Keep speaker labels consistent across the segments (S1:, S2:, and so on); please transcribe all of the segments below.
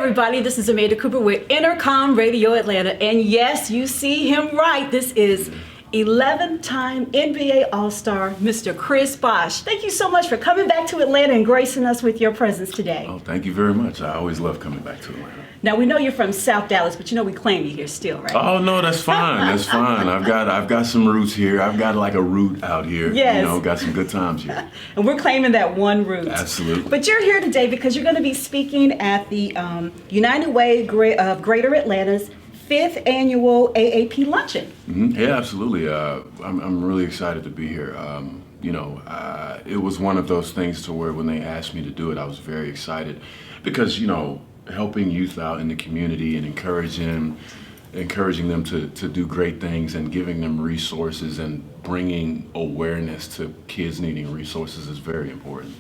S1: everybody, this is Amanda Cooper with Intercom Radio Atlanta, and yes, you see him right. This is 11-time NBA All-Star, Mr. Chris Bosh. Thank you so much for coming back to Atlanta and gracing us with your presence today.
S2: Oh, thank you very much. I always love coming back to Atlanta.
S1: Now, we know you're from South Dallas, but you know we claim you here still, right?
S2: Oh, no, that's fine. That's fine. I've got some roots here. I've got like a root out here.
S1: Yes.
S2: You know, got some good times here.
S1: And we're claiming that one root.
S2: Absolutely.
S1: But you're here today because you're going to be speaking at the United Way of Greater Atlanta's 5th annual AAP Luncheon.
S2: Mm-hmm. Yeah, absolutely. I'm really excited to be here. It was one of those things to where when they asked me to do it, I was very excited because, helping youth out in the community and encouraging them to do great things and giving them resources and bringing awareness to kids needing resources is very important.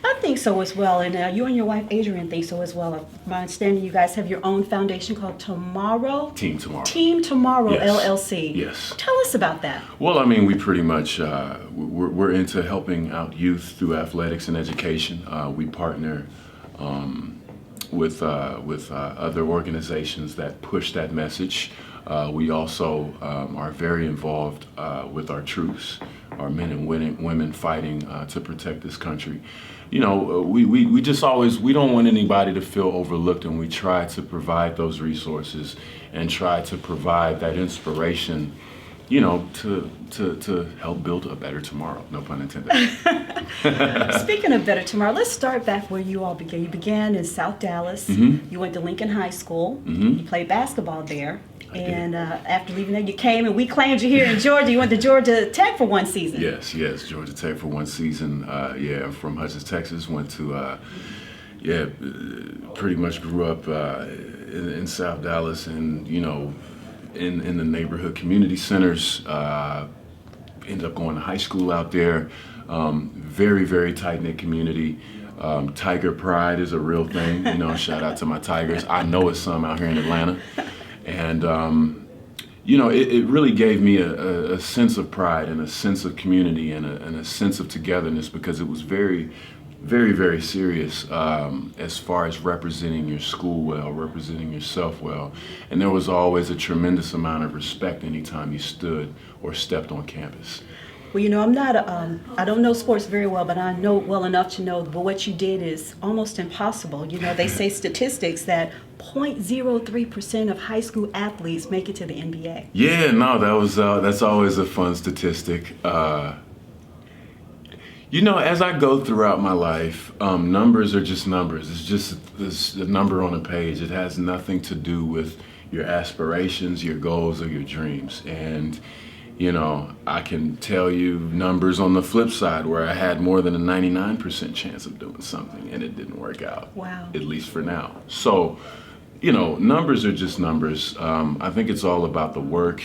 S1: I think so as well, and you and your wife Adrienne think so as well. My understanding, you guys have your own foundation called Team Tomorrow
S2: Yes.
S1: LLC.
S2: Yes.
S1: Tell us about that.
S2: Well, I mean, we pretty much we're into helping out youth through athletics and education. We partner with other organizations that push that message. We also are very involved with our troops, our men and women fighting to protect this country. We just always, we don't want anybody to feel overlooked, and we try to provide those resources and try to provide that inspiration, to help build a better tomorrow. No pun intended.
S1: Speaking of better tomorrow, let's start back where you all began. You began in South Dallas.
S2: Mm-hmm.
S1: You went to Lincoln High School.
S2: Mm-hmm.
S1: You played basketball there. And after leaving there, you came and we claimed you here in Georgia. You went to Georgia Tech for one season.
S2: Yes, Georgia Tech for one season. I'm from Hutchins, Texas. Went to, pretty much grew up in South Dallas and, in the neighborhood community centers. Ended up going to high school out there. Very, very tight-knit community. Tiger pride is a real thing. Shout out to my Tigers. I know it's some out here in Atlanta. And, it really gave me a sense of pride and a sense of community and a sense of togetherness because it was very, very, very serious as far as representing your school well, representing yourself well. And there was always a tremendous amount of respect anytime you stood or stepped on campus.
S1: Well, I'm not, I don't know sports very well, but I know well enough to know that what you did is almost impossible. They say statistics that 0.03% of high school athletes make it to the NBA.
S2: Yeah, no, that's always a fun statistic. As I go throughout my life, numbers are just numbers. It's just a number on a page. It has nothing to do with your aspirations, your goals, or your dreams. And I can tell you numbers on the flip side where I had more than a 99% chance of doing something and it didn't work out.
S1: Wow.
S2: At least for now. So, numbers are just numbers. I think it's all about the work.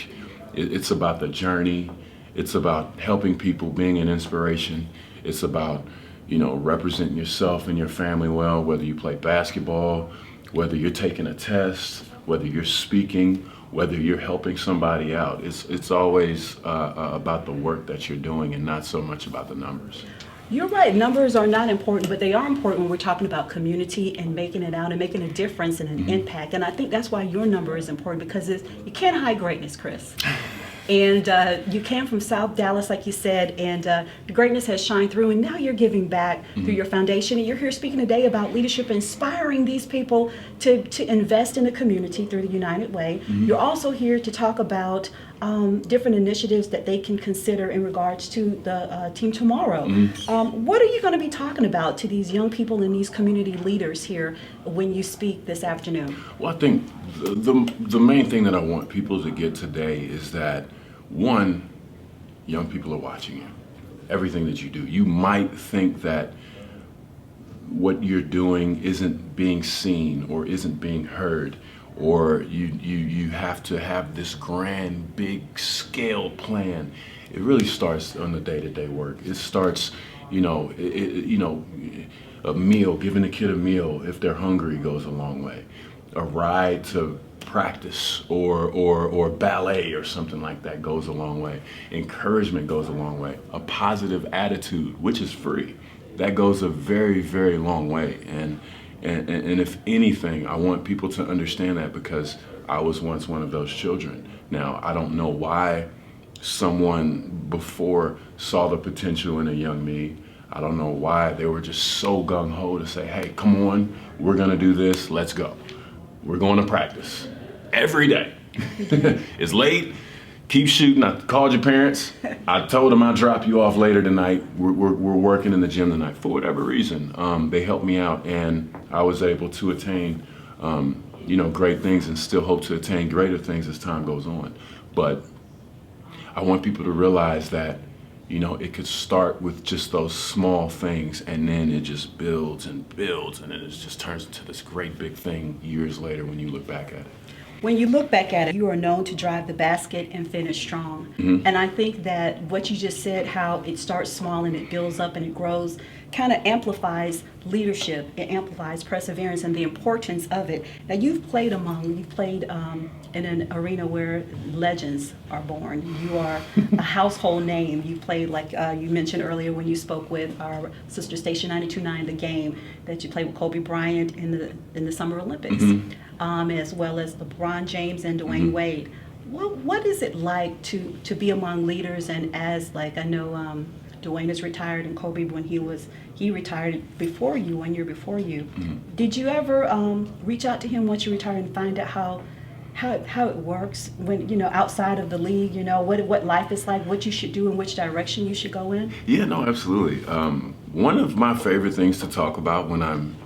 S2: It's about the journey. It's about helping people, being an inspiration. It's about, representing yourself and your family well, whether you play basketball, whether you're taking a test, whether you're speaking, whether you're helping somebody out. It's always about the work that you're doing and not so much about the numbers.
S1: You're right. Numbers are not important, but they are important when we're talking about community and making it out and making a difference and an impact. And I think that's why your number is important because you can't hide greatness, Chris. And you came from South Dallas, like you said, and the greatness has shined through. And now you're giving back through your foundation. And you're here speaking today about leadership, inspiring these people to invest in the community through the United Way. You're also here to talk about different initiatives that they can consider in regards to the Team Tomorrow. What are you going to be talking about to these young people and these community leaders here when you speak this afternoon?
S2: Well, I think the main thing that I want people to get today is that, one, young people are watching you. Everything that you do. You might think that what you're doing isn't being seen or isn't being heard, or you have to have this grand, big scale plan. It really starts on the day-to-day work. It starts, a meal, giving a kid a meal if they're hungry goes a long way. A ride to practice or ballet or something like that goes a long way. Encouragement goes a long way. A positive attitude, which is free, that goes a very, very long way. And And if anything, I want people to understand that, because I was once one of those children. Now, I don't know why someone before saw the potential in a young me. I don't know why they were just so gung-ho to say, hey, come on, we're gonna do this, let's go. We're going to practice every day. It's late, keep shooting. I called your parents. I told them I'd drop you off later tonight. We're working in the gym tonight. For whatever reason, they helped me out, and I was able to attain great things, and still hope to attain greater things as time goes on. But I want people to realize that, it could start with just those small things, and then it just builds and builds, and then it just turns into this great big thing years later when you look back at it.
S1: When you look back at it, you are known to drive the basket and finish strong. Mm-hmm. And I think that what you just said, how it starts small and it builds up and it grows, kind of amplifies leadership. It amplifies perseverance and the importance of it. Now, you've played in an arena where legends are born. You are a household name. You played, like you mentioned earlier when you spoke with our sister station 92.9 The Game, that you played with Kobe Bryant in the Summer Olympics. Mm-hmm. As well as LeBron James and Dwayne mm-hmm. Wade. What is it like to be among leaders? And as, like, I know Dwayne is retired, and Kobe, when he retired before you, 1 year before you. Mm-hmm. Did you ever reach out to him once you retired and find out how it works when, outside of the league, what life is like, what you should do and which direction you should go in?
S2: Yeah, no, absolutely. One of my favorite things to talk about when I'm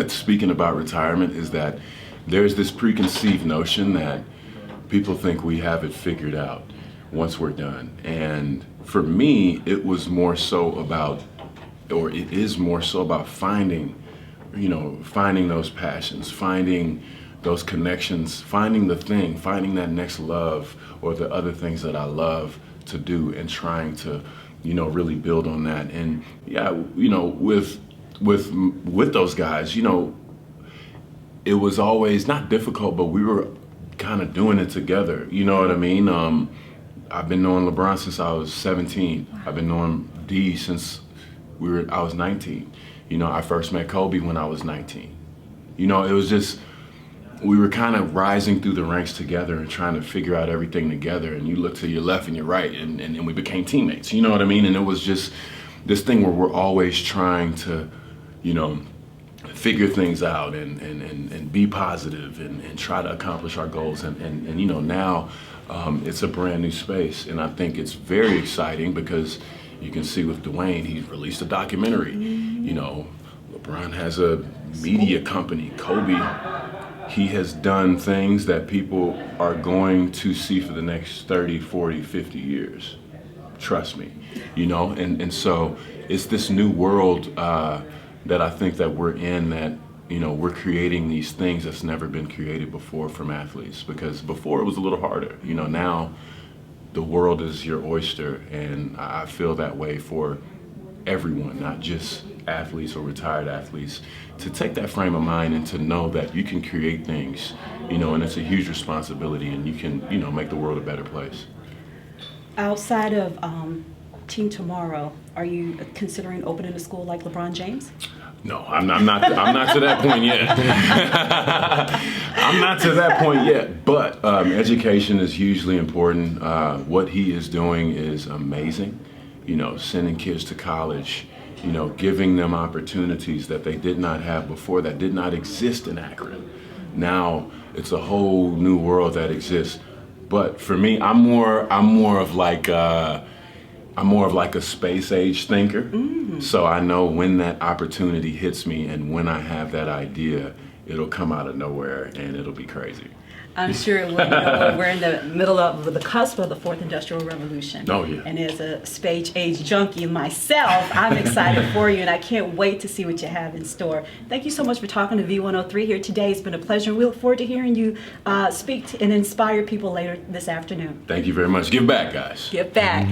S2: speaking about retirement is that there's this preconceived notion that people think we have it figured out once we're done. And for me, it was more so about, or it is more so about finding those passions, finding those connections, finding that next love, or the other things that I love to do, and trying to, really build on that. And yeah, with those guys, it was always not difficult, but we were kind of doing it together. You know what I mean? I've been knowing LeBron since I was 17. Wow. I've been knowing D since I was 19. I first met Kobe when I was 19. It was just, we were kind of rising through the ranks together and trying to figure out everything together. And you look to your left and your right, and we became teammates. You know what I mean? And it was just this thing where we're always trying to, figure things out and be positive and try to accomplish our goals. And now it's a brand new space. And I think it's very exciting because you can see with Dwayne, he's released a documentary. LeBron has a media company. Kobe, he has done things that people are going to see for the next 30, 40, 50 years. Trust me, and so it's this new world that I think that we're in, that, we're creating these things that's never been created before from athletes, because before it was a little harder. Now the world is your oyster, and I feel that way for everyone, not just athletes or retired athletes, to take that frame of mind and to know that you can create things, and it's a huge responsibility, and you can, make the world a better place. Outside of
S1: Team Tomorrow, are you considering opening a school like LeBron James?
S2: No, I'm not to that point yet. I'm not to that point yet. But education is hugely important. What he is doing is amazing. Sending kids to college, giving them opportunities that they did not have before, that did not exist in Akron. Now it's a whole new world that exists. But for me, I'm more of like a space age thinker. Mm-hmm. So I know when that opportunity hits me, and when I have that idea, it'll come out of nowhere and it'll be crazy.
S1: I'm sure it will. We're in the middle of the cusp of the fourth industrial revolution.
S2: Oh, yeah.
S1: And as a space age junkie myself, I'm excited for you, and I can't wait to see what you have in store. Thank you so much for talking to V103 here today. It's been a pleasure. We look forward to hearing you speak and inspire people later this afternoon.
S2: Thank you very much. Give back, guys.
S1: Give back.